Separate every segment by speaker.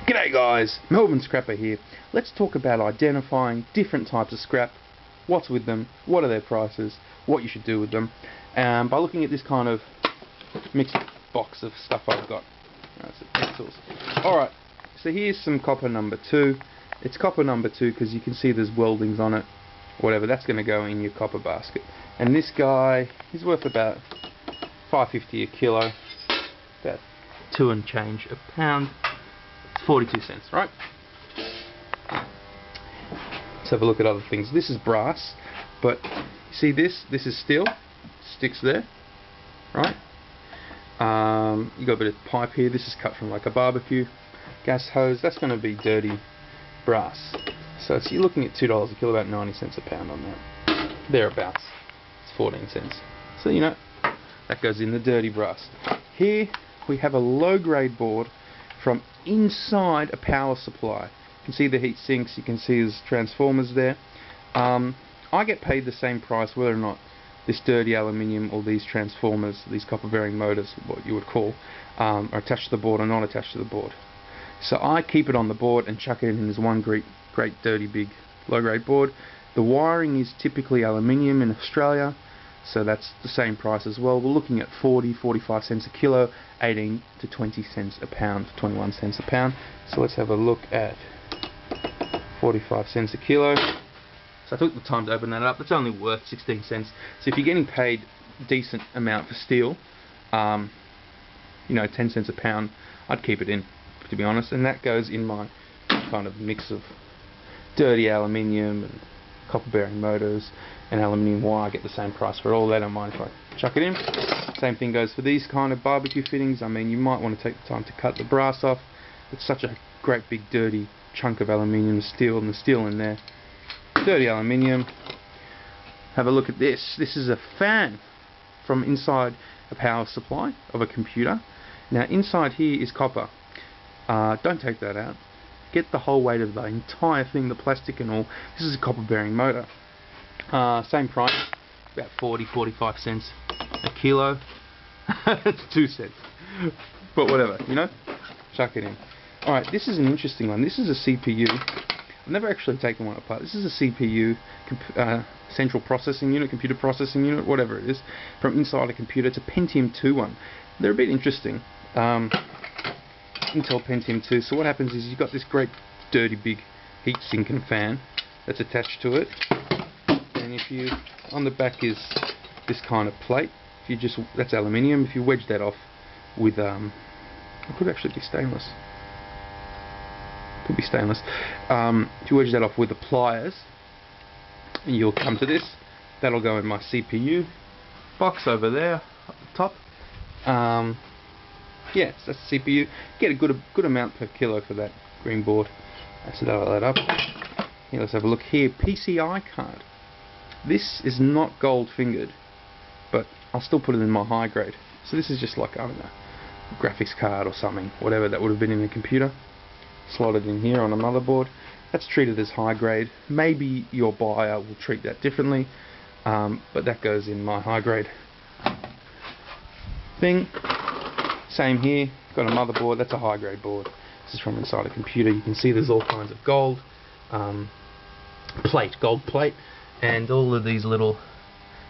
Speaker 1: G'day guys, Melbourne Scrapper here. Let's talk about identifying different types of scrap, what's with them, what are their prices, what you should do with them, by looking at this kind of mixed box of stuff I've got. Alright, so here's some copper number 2. It's copper number 2 because you can see there's weldings on it, whatever, that's going to go in your copper basket. And this guy is worth about $5.50 a kilo, about 2 and change a pound. 42 cents, right? Let's have a look at other things. This is brass, but you see this is steel, sticks there, right? You got a bit of pipe here. This is cut from like a barbecue gas hose. That's going to be dirty brass. So you're looking at $2 a kilo, about 90 cents a pound on that. Thereabouts. It's 14 cents. So you know that goes in the dirty brass. Here we have a low-grade board from inside a power supply. You can see the heat sinks, you can see there's transformers there. I get paid the same price whether or not this dirty aluminium or these transformers, these copper bearing motors, what you would call, are attached to the board or not attached to the board. So I keep it on the board and chuck it in this one great dirty big low grade board. The wiring is typically aluminium in Australia, so that's the same price as well. We're looking at 45 cents a kilo, 18 to 20 cents a pound, 21 cents a pound. So let's have a look at 45 cents a kilo. So I took the time to open that up. It's only worth 16 cents. So if you're getting paid a decent amount for steel, you know, 10 cents a pound, I'd keep it in, to be honest. And that goes in my kind of mix of dirty aluminium and copper bearing motors and aluminium wire. I get the same price for all. They don't mind if I chuck it in. Same thing goes for these kind of barbecue fittings. I mean, you might want to take the time to cut the brass off. It's such a great big dirty chunk of aluminium, steel, and the steel in there. Dirty aluminium. Have a look at this. This is a fan from inside a power supply of a computer. Now inside here is copper. Don't take that out. Get the whole weight of the entire thing, the plastic and all. This is a copper bearing motor. Same price, about 45 cents a kilo. It's 2 cents, but whatever, you know, chuck it in. Alright, this is an interesting one. This is a CPU. I've never actually taken one apart. This is a CPU, central processing unit, computer processing unit, whatever it is, from inside a computer. It's a Pentium 2 one. They're a bit interesting. Intel Pentium 2. So what happens is you've got this great dirty big heat sink and fan that's attached to it, and if you, on the back is this kind of plate. If you just, that's aluminium. If you wedge that off with it could actually be stainless. Could be stainless. If you wedge that off with the pliers, you'll come to this. That'll go in my CPU box over there up the top. Yes, that's the CPU. Get a good amount per kilo for that green board. So that'll add up. Here, let's have a look here. PCI card. This is not gold fingered, but I'll still put it in my high grade. So this is just like, I don't know, a graphics card or something, whatever that would have been in a computer. Slotted in here on a motherboard. That's treated as high grade. Maybe your buyer will treat that differently, but that goes in my high grade thing. Same here, got a motherboard, that's a high grade board. This is from inside a computer. You can see there's all kinds of gold gold plate, and all of these little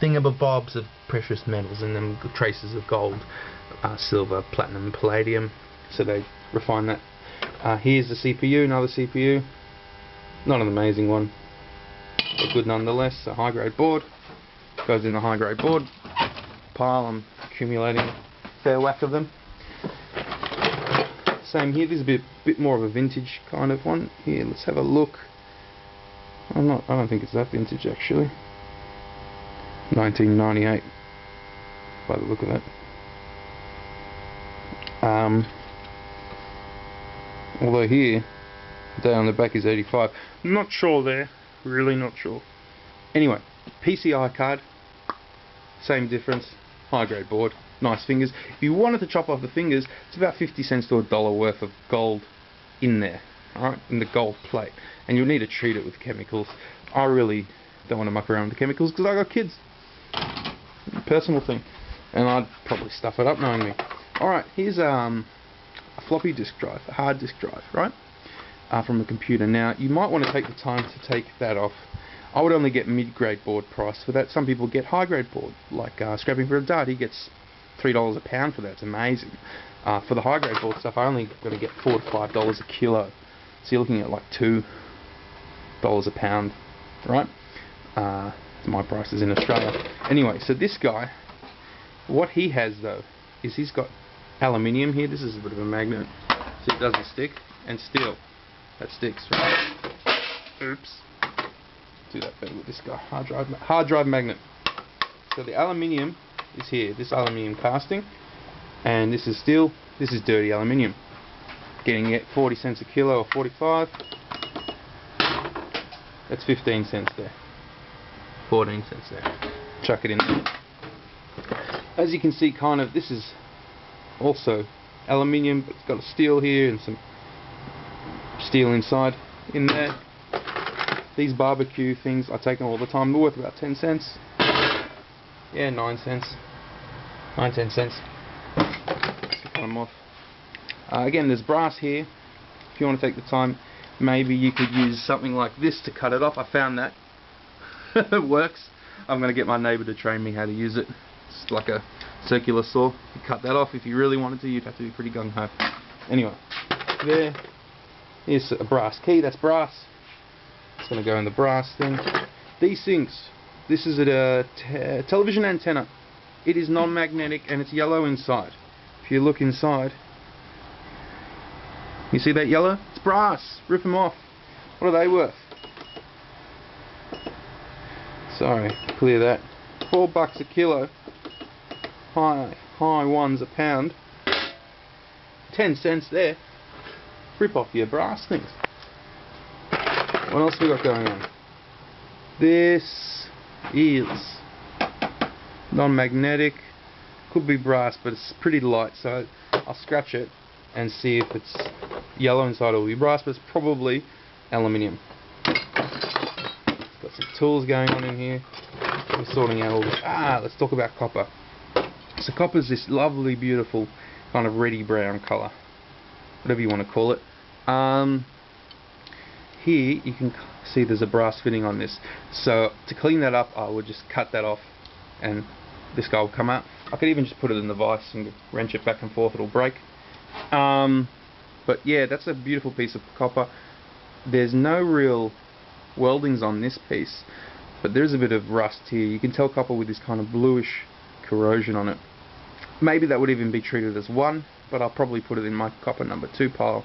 Speaker 1: thingamabobs of precious metals in them, traces of gold, silver, platinum, palladium. So they refine that. Here's the CPU, another CPU. Not an amazing one, but good nonetheless. A high grade board. Goes in the high grade board pile. I'm accumulating a fair whack of them. Same here, this is a bit more of a vintage kind of one. Here, let's have a look. I don't think it's that vintage actually. 1998 by the look of that. Although here, the day on the back is 85. Not sure there, really not sure. Anyway, PCI card, same difference, high grade board, nice fingers. If you wanted to chop off the fingers, it's about 50 cents to $1 worth of gold in there, alright, in the gold plate. And you'll need to treat it with chemicals. I really don't want to muck around with the chemicals because I got kids. Personal thing. And I'd probably stuff it up knowing me. Alright, here's a floppy disk drive, a hard disk drive, right? From a computer. Now, you might want to take the time to take that off. I would only get mid-grade board price for that. Some people get high-grade board, like Scrapping for a Dud. He gets $3 a pound for that. It's amazing. For the high-grade board stuff, I only going to get $4 to $5 a kilo. So you're looking at like $2 a pound, right? My prices in Australia. Anyway, so this guy, what he has though, is he's got aluminium here. This is a bit of a magnet, so it doesn't stick, and steel. That sticks, right? Oops. Do that better with this guy. Hard drive magnet. So the aluminium is here. This aluminium casting, and this is steel. This is dirty aluminium. Getting it 40 cents a kilo or 45. That's 15 cents there. 14 cents there. Chuck it in there. As you can see, kind of, this is also aluminium, but it's got a steel here and some steel inside in there. These barbecue things, I take them all the time. They're worth about 10 cents. Yeah, 9 cents. 9-10 cents. Let's cut them off. Again, there's brass here. If you want to take the time, maybe you could use something like this to cut it off. I found that. It works. I'm going to get my neighbour to train me how to use it. It's like a circular saw. You cut that off. If you really wanted to, you'd have to be pretty gung-ho. Anyway, here's a brass key. That's brass. It's going to go in the brass thing. These things, this is a television antenna. It is non-magnetic and it's yellow inside. If you look inside, you see that yellow? It's brass. Rip them off. What are they worth? Sorry, clear that. $4 a kilo. High ones a pound. 10 cents there. Rip off your brass things. What else we got going on? This is non-magnetic. Could be brass, but it's pretty light, so I'll scratch it and see if it's yellow inside or will be brass, but it's probably aluminium. Got some tools going on in here. We're sorting out all this. Let's talk about copper. So copper is this lovely, beautiful kind of reddy brown colour, whatever you want to call it. Here you can see there's a brass fitting on this. So to clean that up, I would just cut that off, and this guy will come out. I could even just put it in the vise and wrench it back and forth. It'll break. But yeah, that's a beautiful piece of copper. There's no real weldings on this piece, but there's a bit of rust here. You can tell copper with this kind of bluish corrosion on it. Maybe that would even be treated as 1, but I'll probably put it in my copper number 2 pile.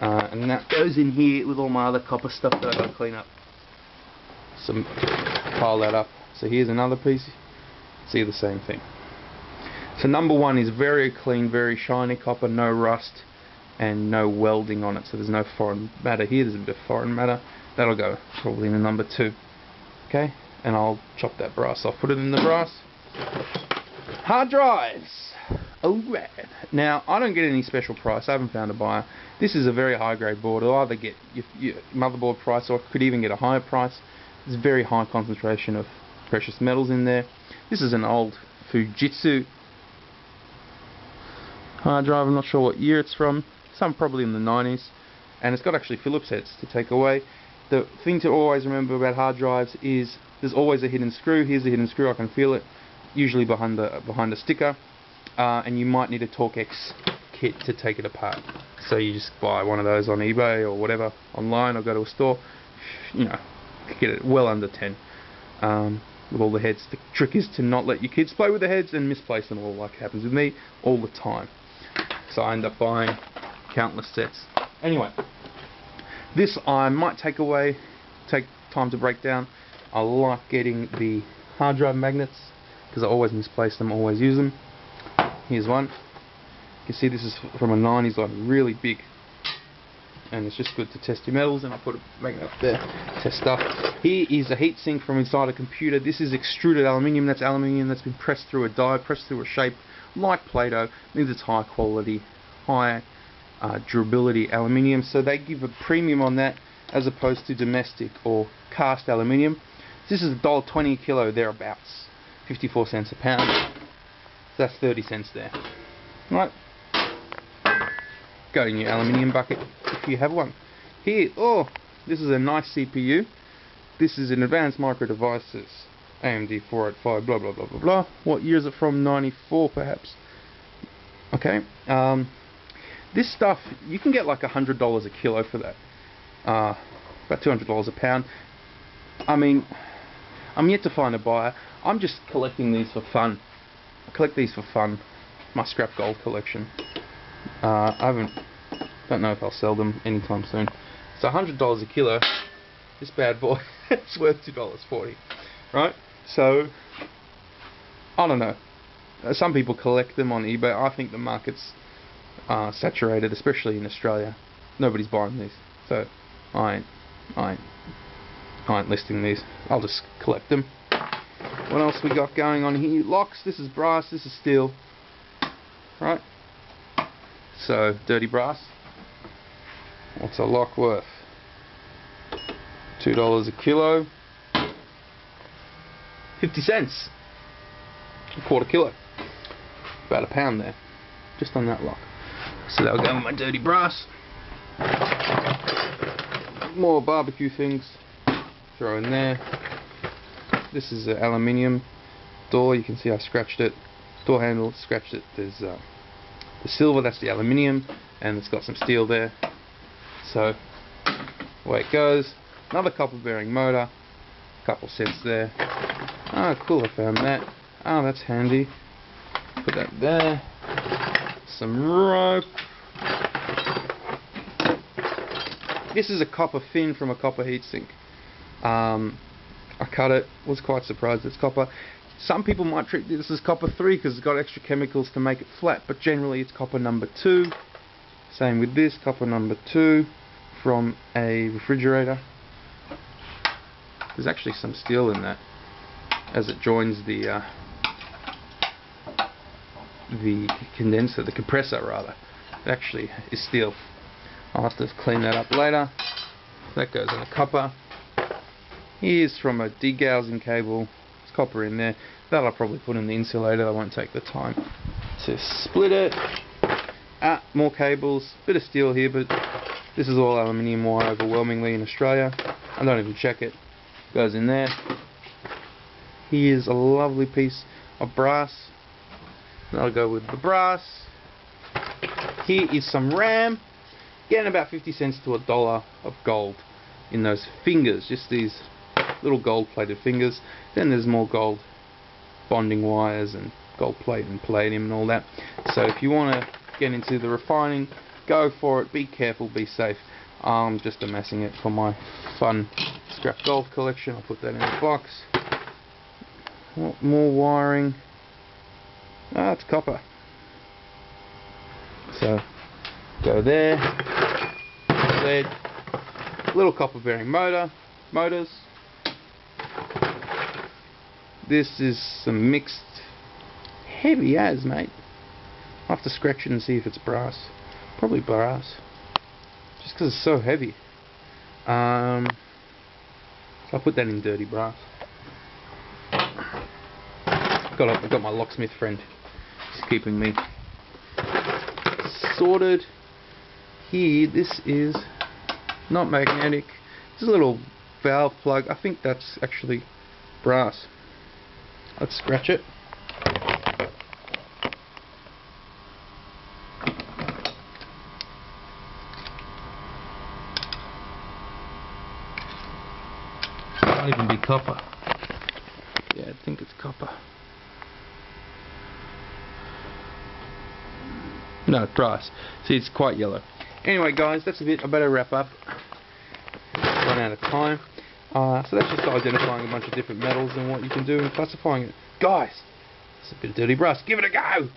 Speaker 1: And that goes in here with all my other copper stuff that I've got to clean up. Pile that up. So here's another piece. See the same thing. So number 1 is very clean, very shiny copper, no rust and no welding on it. So there's no foreign matter here. There's a bit of foreign matter. That'll go probably in the number 2. Okay, and I'll chop that brass off. Put it in the brass. Hard drives. Alright. Now, I don't get any special price. I haven't found a buyer. This is a very high grade board. I'll either get your motherboard price or could even get a higher price. There's a very high concentration of precious metals in there. This is an old Fujitsu hard drive. I'm not sure what year it's from. Some probably in the 90s. And it's got actually Phillips heads to take away. The thing to always remember about hard drives is there's always a hidden screw. Here's the hidden screw. I can feel it. Usually behind a sticker. And you might need a Torx kit to take it apart. So you just buy one of those on eBay or whatever online, or go to a store. You know, get it well under 10 with all the heads. The trick is to not let your kids play with the heads and misplace them all, like happens with me all the time. So I end up buying countless sets. Anyway, this I might take time to break down. I like getting the hard drive magnets because I always misplace them, always use them. Here's one. You can see this is from a 90s, like really big, and it's just good to test your metals. And I put a magnet up there, test stuff. Here is a heatsink from inside a computer. This is extruded aluminium. That's aluminium that's been pressed through a die, pressed through a shape like Play-Doh. Means it's high quality, high durability aluminium. So they give a premium on that as opposed to domestic or cast aluminium. This is $1.20 a kilo thereabouts, 54 cents a pound. So that's 30 cents there. Right. go in your aluminium bucket if you have one. Here, oh, this is a nice CPU. This is an Advanced Micro Devices AMD 485 blah blah blah blah blah. What year is it from? 94 perhaps. Okay. This stuff you can get like $100 a kilo for that. About $200 a pound. I mean, I'm yet to find a buyer. I'm just collecting these for fun. I collect these for fun. My scrap gold collection. Don't know if I'll sell them anytime soon. So $100 a kilo. This bad boy, it's worth $2.40, right? So I don't know. Some people collect them on eBay. I think the market's saturated, especially in Australia. Nobody's buying these, so I ain't listing these. I'll just collect them. What else we got going on here? Locks. This is brass. This is steel. Right. So dirty brass. What's a lock worth? $2 a kilo. 50 cents. A quarter kilo. About a pound there. Just on that lock. So that'll go with my dirty brass. More barbecue things. Throw in there. This is an aluminium door. You can see I scratched it. Door handle, scratched it. There's the silver, that's the aluminium, and it's got some steel there. So away it goes. Another copper bearing motor. Couple cents there. Ah, cool, I found that. Ah, that's handy. Put that there. Some rope. This is a copper fin from a copper heatsink. I cut it, was quite surprised it's copper. Some people might treat this as copper 3 because it's got extra chemicals to make it flat, but generally it's copper number 2. Same with this, copper number 2 from a refrigerator. There's actually some steel in that as it joins the condenser, the compressor rather. It actually is steel. I'll have to clean that up later. That goes in the copper. Here's from a degaussing cable. There's copper in there. That I'll probably put in the insulator. I won't take the time to split it. More cables. Bit of steel here, but this is all aluminium wire overwhelmingly in Australia. I don't even check it. Goes in there. Here's a lovely piece of brass. That'll go with the brass. Here is some RAM. Getting about 50 cents to $1 of gold in those fingers, just these little gold plated fingers. Then there's more gold bonding wires and gold plate and palladium and all that. So if you want to get into the refining, go for it. Be careful, be safe. I'm just amassing it for my fun scrap gold collection. I'll put that in a box. What more wiring? Ah, it's copper. So go there. Lead. Little copper bearing motors. This is some mixed heavy as, mate. I'll have to scratch it and see if it's brass. Probably brass. Just because it's so heavy. So I'll put that in dirty brass. I've got my locksmith friend. He's keeping me sorted. Here, this is not magnetic. This is a little valve plug. I think that's actually brass. Let's scratch it. Might even be copper. Yeah, I think it's copper. No, brass. See, it's quite yellow. Anyway, guys, that's a bit. I better wrap up. Run out of time. So that's just identifying a bunch of different metals and what you can do and classifying it. Guys, it's a bit of dirty brass. Give it a go!